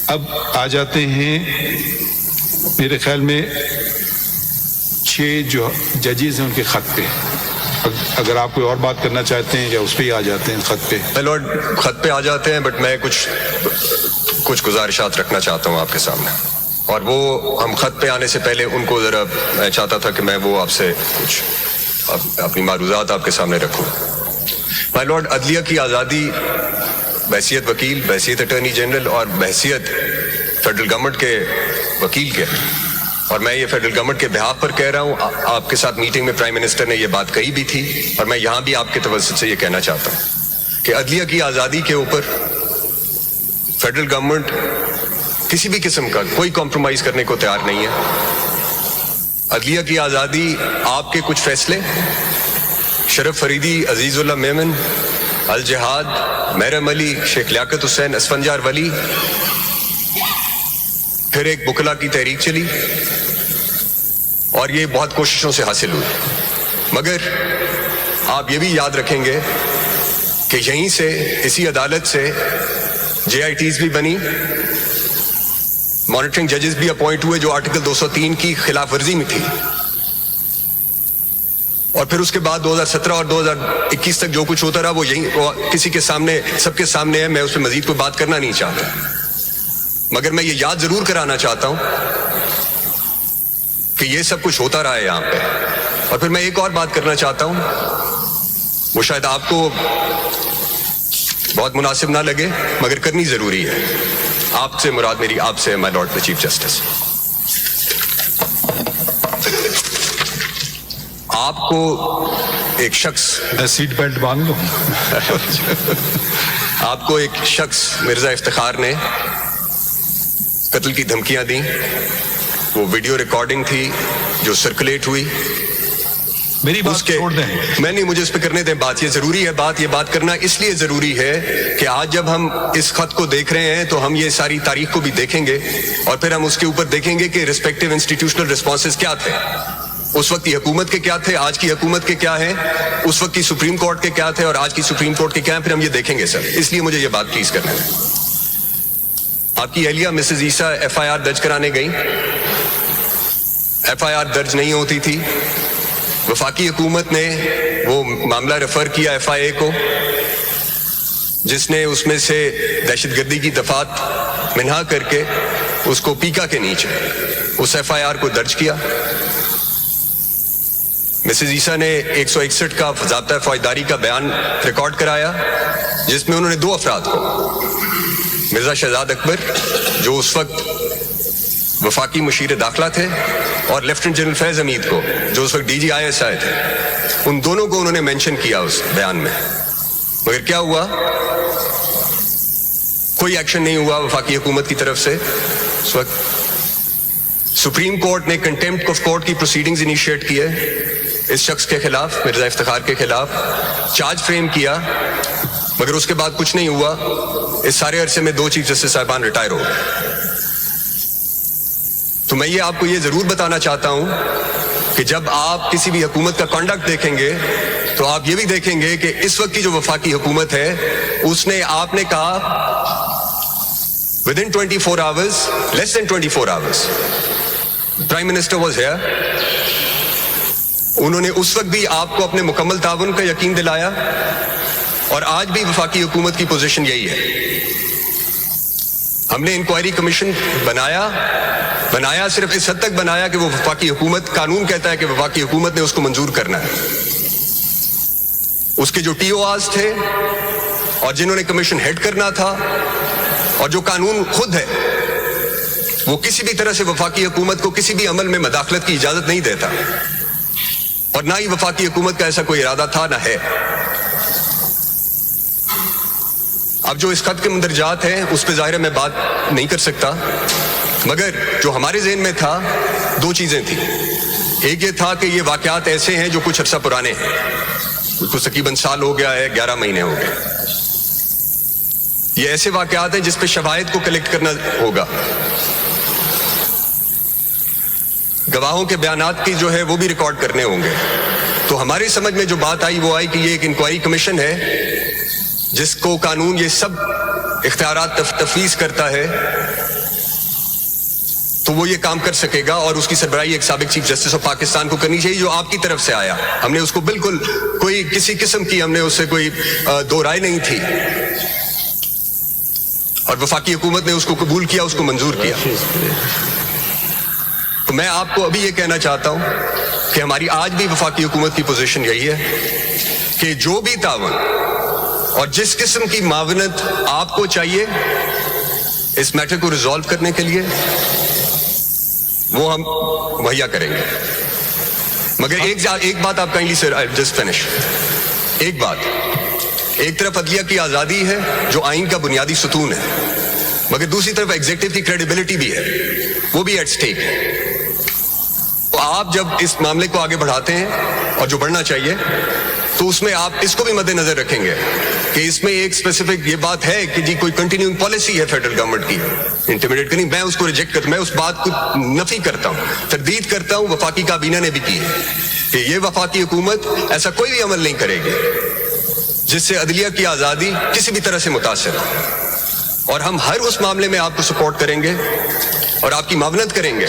اب آ جاتے ہیں میرے خیال میں 6 جو ججز ہیں ان کے خط پہ. اگر آپ کوئی اور بات کرنا چاہتے ہیں یا اس پہ ہی آ جاتے ہیں خط پہ. لارڈ خط پہ آ جاتے ہیں، بٹ میں کچھ گزارشات رکھنا چاہتا ہوں آپ کے سامنے، اور وہ ہم خط پہ آنے سے پہلے ان کو ذرا میں چاہتا تھا کہ میں وہ آپ سے کچھ اپنی معروضات آپ کے سامنے رکھوں. مائی لارڈ، عدلیہ کی آزادی بحیثیت وکیل، بحیثیت اٹارنی جنرل اور بحیثیت فیڈرل گورنمنٹ کے وکیل کے، اور میں یہ فیڈرل گورنمنٹ کے بہاف پر کہہ رہا ہوں. آپ کے ساتھ میٹنگ میں پرائم منسٹر نے یہ بات کہی بھی تھی، اور میں یہاں بھی آپ کے توسط سے یہ کہنا چاہتا ہوں کہ عدلیہ کی آزادی کے اوپر فیڈرل گورنمنٹ کسی بھی قسم کا کوئی کمپرومائز کرنے کو تیار نہیں ہے. عدلیہ کی آزادی، آپ کے کچھ فیصلے، شرف فریدی، عزیز اللہ میمن، الجہاد، محرم علی، شیخ لیاقت حسین، اسفنجار ولی، پھر ایک بکلا کی تحریک چلی، اور یہ بہت کوششوں سے حاصل ہوئی. مگر آپ یہ بھی یاد رکھیں گے کہ یہیں سے، اسی عدالت سے جے آئی ٹیز بھی بنی، مانیٹرنگ ججز بھی اپوائنٹ ہوئے جو آرٹیکل 203 کی خلاف ورزی میں تھی. اور پھر اس کے بعد 2017 اور 2021 تک جو کچھ ہوتا رہا وہ کسی کے سامنے، سب کے سامنے ہے. میں اس پہ مزید کوئی بات کرنا نہیں چاہتا، مگر میں یہ یاد ضرور کرانا چاہتا ہوں کہ یہ سب کچھ ہوتا رہا ہے یہاں پہ. اور پھر میں ایک اور بات کرنا چاہتا ہوں، وہ شاید آپ کو بہت مناسب نہ لگے مگر کرنی ضروری ہے. آپ سے مراد میری آپ سے، مائی لارڈ دا چیف جسٹس. آپ کو ایک شخص، سیٹ بیلٹ باندھ لو. آپ کو ایک شخص مرزا افتخار نے قتل کی دھمکیاں دیں. وہ ویڈیو ریکارڈنگ تھی جو سرکولیٹ ہوئی. میری بات چھوڑ دیں. میں نہیں، مجھے اس پہ کرنے دیں بات. یہ ضروری ہے یہ بات کرنا اس لیے ضروری ہے کہ آج جب ہم اس خط کو دیکھ رہے ہیں تو ہم یہ ساری تاریخ کو بھی دیکھیں گے، اور پھر ہم اس کے اوپر دیکھیں گے کہ ریسپیکٹیو انسٹیٹیوشنل رسپانسز کیا تھے. اس وقت کی حکومت کے کیا تھے، آج کی حکومت کے کیا ہیں، اس وقت کی سپریم کورٹ کے کیا تھے اور آج کی سپریم کورٹ کے کیا ہیں. پھر ہم یہ دیکھیں گے سر. اس لیے مجھے یہ بات پلیز کرنا ہے. آپ کی اہلیہ Mrs Isa F I R درج کرانے گئیں. ایف آئی آر درج نہیں ہوتی تھی. وفاقی حکومت نے وہ معاملہ ریفر کیا ایف آئی اے کو، جس نے اس میں سے دہشت گردی کی دفعات منہا کر کے اس کو پیکا کے نیچے اس ایف آئی آر کو درج کیا. مسز عیسیٰ نے 161 کا ضابطہ فوجداری کا بیان ریکارڈ کرایا، جس میں انہوں نے 2 افراد کو، مرزا شہزاد اکبر جو اس وقت وفاقی مشیر داخلہ تھے، اور لیفٹیننٹ جنرل فیض حمید کو جو اس وقت D G I S I تھے، ان دونوں کو انہوں نے مینشن کیا اس بیان میں. مگر کیا ہوا؟ کوئی ایکشن نہیں ہوا وفاقی حکومت کی طرف سے. اس وقت سپریم کورٹ نے کنٹیمپٹ آف کورٹ کی پروسیڈنگز انیشیٹ کیے اس شخص کے خلاف، مرزا افتخار کے خلاف، چارج فریم کیا، مگر اس کے بعد کچھ نہیں ہوا. اس سارے عرصے میں 2 چیف جسٹس صاحبان ریٹائر ہو گئے. تو میں یہ آپ کو یہ ضرور بتانا چاہتا ہوں کہ جب آپ کسی بھی حکومت کا کنڈکٹ دیکھیں گے تو آپ یہ بھی دیکھیں گے کہ اس وقت کی جو وفاقی حکومت ہے اس نے، آپ نے کہا within 24 hours, less than 24 hours, Prime Minister was here. انہوں نے اس وقت بھی آپ کو اپنے مکمل تعاون کا یقین دلایا، اور آج بھی وفاقی حکومت کی پوزیشن یہی ہے. ہم نے انکوائری کمیشن بنایا صرف اس حد تک بنایا کہ وہ وفاقی حکومت، قانون کہتا ہے کہ وفاقی حکومت نے اس کو منظور کرنا ہے. اس کے جو ٹی او آرز تھے اور جنہوں نے کمیشن ہیڈ کرنا تھا، اور جو قانون خود ہے، وہ کسی بھی طرح سے وفاقی حکومت کو کسی بھی عمل میں مداخلت کی اجازت نہیں دیتا، اور نہ ہی وفاقی حکومت کا ایسا کوئی ارادہ تھا، نہ ہے. اب جو اس خط کے مندرجات ہیں اس پہ ظاہر ہے میں بات نہیں کر سکتا، مگر جو ہمارے ذہن میں تھا 2 چیزیں تھیں. ایک یہ تھا کہ یہ واقعات ایسے ہیں جو کچھ عرصہ پرانے ہیں، کچھ تقریباً سال ہو گیا ہے، 11 مہینے ہو گئے. یہ ایسے واقعات ہیں جس پہ شواہد کو کلیکٹ کرنا ہوگا، گواہوں کے بیانات کی جو ہے وہ بھی ریکارڈ کرنے ہوں گے. تو ہماری سمجھ میں جو بات آئی وہ آئی کہ یہ ایک انکوائری کمیشن ہے جس کو قانون یہ سب اختیارات تفویض کرتا ہے تو وہ یہ کام کر سکے گا، اور اس کی سربراہی ایک سابق چیف جسٹس آف پاکستان کو کرنی چاہیے جو آپ کی طرف سے آیا. ہم نے اس کو بالکل کوئی کسی قسم کی ہم نے اس سے کوئی دو رائے نہیں تھی، اور وفاقی حکومت نے اس کو قبول کیا، اس کو منظور کیا. تو میں آپ کو ابھی یہ کہنا چاہتا ہوں کہ ہماری آج بھی وفاقی حکومت کی پوزیشن یہی ہے کہ جو بھی تعاون اور جس قسم کی معاونت آپ کو چاہیے اس میٹر کو ریزالو کرنے کے لیے وہ ہم مہیا کریں گے. مگر ایک بات آپ کہیں گی سر، جسٹ فنش. ایک بات، ایک طرف عدلیہ کی آزادی ہے جو آئین کا بنیادی ستون ہے، مگر دوسری طرف ایگزیکٹو کی کریڈیبلٹی بھی ہے، وہ بھی ایٹ سٹیک ہے. تو آپ جب اس معاملے کو آگے بڑھاتے ہیں اور جو بڑھنا چاہیے تو اس میں آپ اس کو بھی مد نظر رکھیں گے کہ اس میں ایک اسپیسیفک یہ بات ہے کہ جی کوئی کنٹینیوئنگ پالیسی ہے فیڈرل گورنمنٹ کی انٹیمیڈیٹ کرنی. میں اس کو ریجیکٹ کرتا ہوں، میں اس بات کو نفی کرتا ہوں، تردید کرتا ہوں. وفاقی کابینہ نے بھی کی ہے کہ یہ وفاقی حکومت ایسا کوئی بھی عمل نہیں کرے گی جس سے عدلیہ کی آزادی کسی بھی طرح سے متاثر ہو، اور ہم ہر اس معاملے میں آپ کو سپورٹ کریں گے اور آپ کی معاونت کریں گے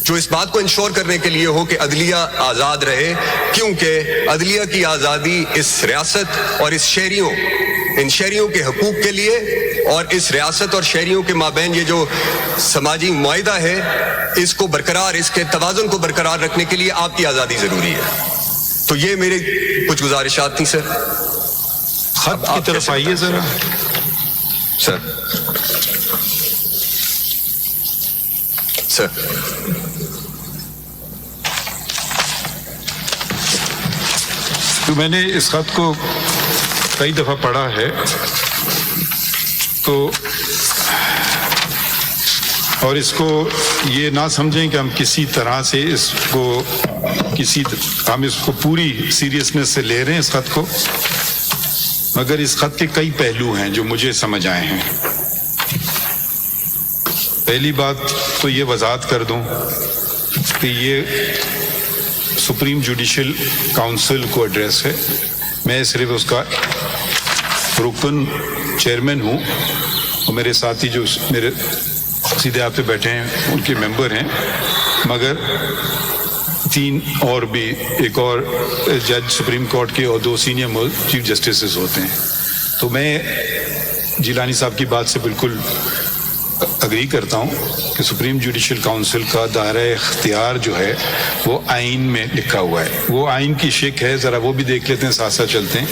جو اس بات کو انشور کرنے کے لیے ہو کہ عدلیہ آزاد رہے، کیونکہ عدلیہ کی آزادی اس ریاست اور اس ان شہریوں کے حقوق کے لیے اور اس ریاست اور شہریوں کے مابین یہ جو سماجی معاہدہ ہے اس کو برقرار، اس کے توازن کو برقرار رکھنے کے لیے آپ کی آزادی ضروری ہے. تو یہ میرے کچھ گزارشات تھیں سر. خط کی طرف آئیے ذرا سر. تو میں نے اس خط کو کئی دفعہ پڑھا ہے تو، اور اس کو یہ نہ سمجھیں کہ ہم کسی طرح سے اس کو ہم اس کو پوری سیریسنس سے لے رہے ہیں اس خط کو، مگر اس خط کے کئی پہلو ہیں جو مجھے سمجھ آئے ہیں. پہلی بات تو یہ وضاحت کر دوں کہ یہ سپریم جوڈیشل کاؤنسل کو ایڈریس ہے. میں صرف اس کا رکن چیئرمین ہوں، اور میرے ساتھی جو میرے سیدھے آپ پہ بیٹھے ہیں ان کے ممبر ہیں، مگر 3 اور بھی، ایک اور جج سپریم کورٹ کے اور 2 سینئر چیف جسٹسز ہوتے ہیں. تو میں جیلانی صاحب کی بات سے بالکل اگری کرتا ہوں کہ سپریم جوڈیشل کاؤنسل کا دائرہ اختیار جو ہے وہ آئین میں لکھا ہوا ہے. وہ آئین کی شک ہے، ذرا وہ بھی دیکھ لیتے ہیں، ساتھ ساتھ چلتے ہیں،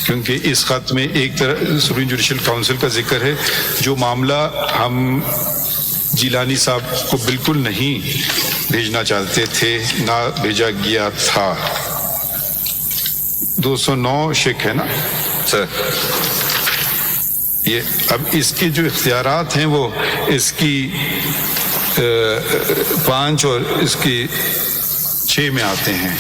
کیونکہ اس خط میں ایک طرح سپریم جوڈیشل کاؤنسل کا ذکر ہے جو معاملہ ہم جیلانی صاحب کو بالکل نہیں بھیجنا چاہتے تھے، نہ بھیجا گیا تھا. 209 شک ہے نا سر. یہ اب اس کے جو اختیارات ہیں وہ اس کی 5 اور اس کی 6 میں آتے ہیں.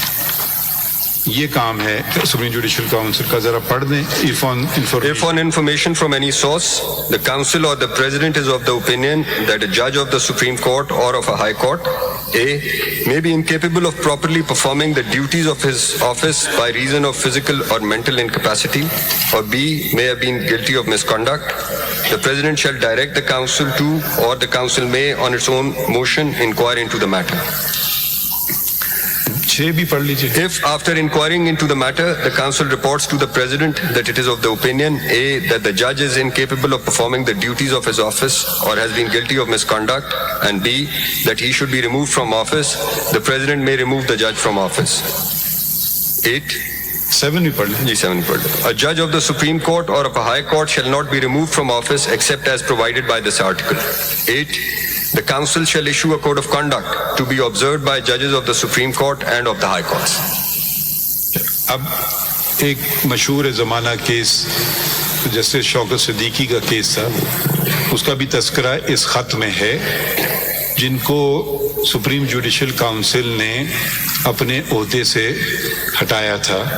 یہ کام ہے سپریم جوڈیشل کاؤنسل کا، ذرا پڑھ دیں. If on information from any source, the council or the president is of the opinion that a judge of the Supreme Court or of a high court, A, may be incapable of properly performing the duties of his office by reason of physical or mental incapacity, or B, may have been guilty of misconduct, the president shall direct the council to, or the council may on its own motion inquire into the matter. 6 بھی پڑھ لیجیے. If after inquiring into the matter, the council reports to the president that it is of the opinion, A, that the judge is incapable of performing the duties of his office or has been guilty of misconduct, and B, that he should be removed from office, the president may remove the judge from office. 8. 7 بھی پڑھ لیں. 7 پڑھ لیں. A judge of the Supreme Court or of a high court shall not be removed from office except as provided by this article. 8. The council shall issue a code of conduct to be observed by judges of the Supreme Court and of the high courts. اب ایک مشہور زمانہ case justice شوکت صدیقی کا case تھا، اس کا بھی تذکرہ اس خط میں ہے، جن کو سپریم جوڈیشل کاؤنسل نے اپنے عہدے سے ہٹایا تھا.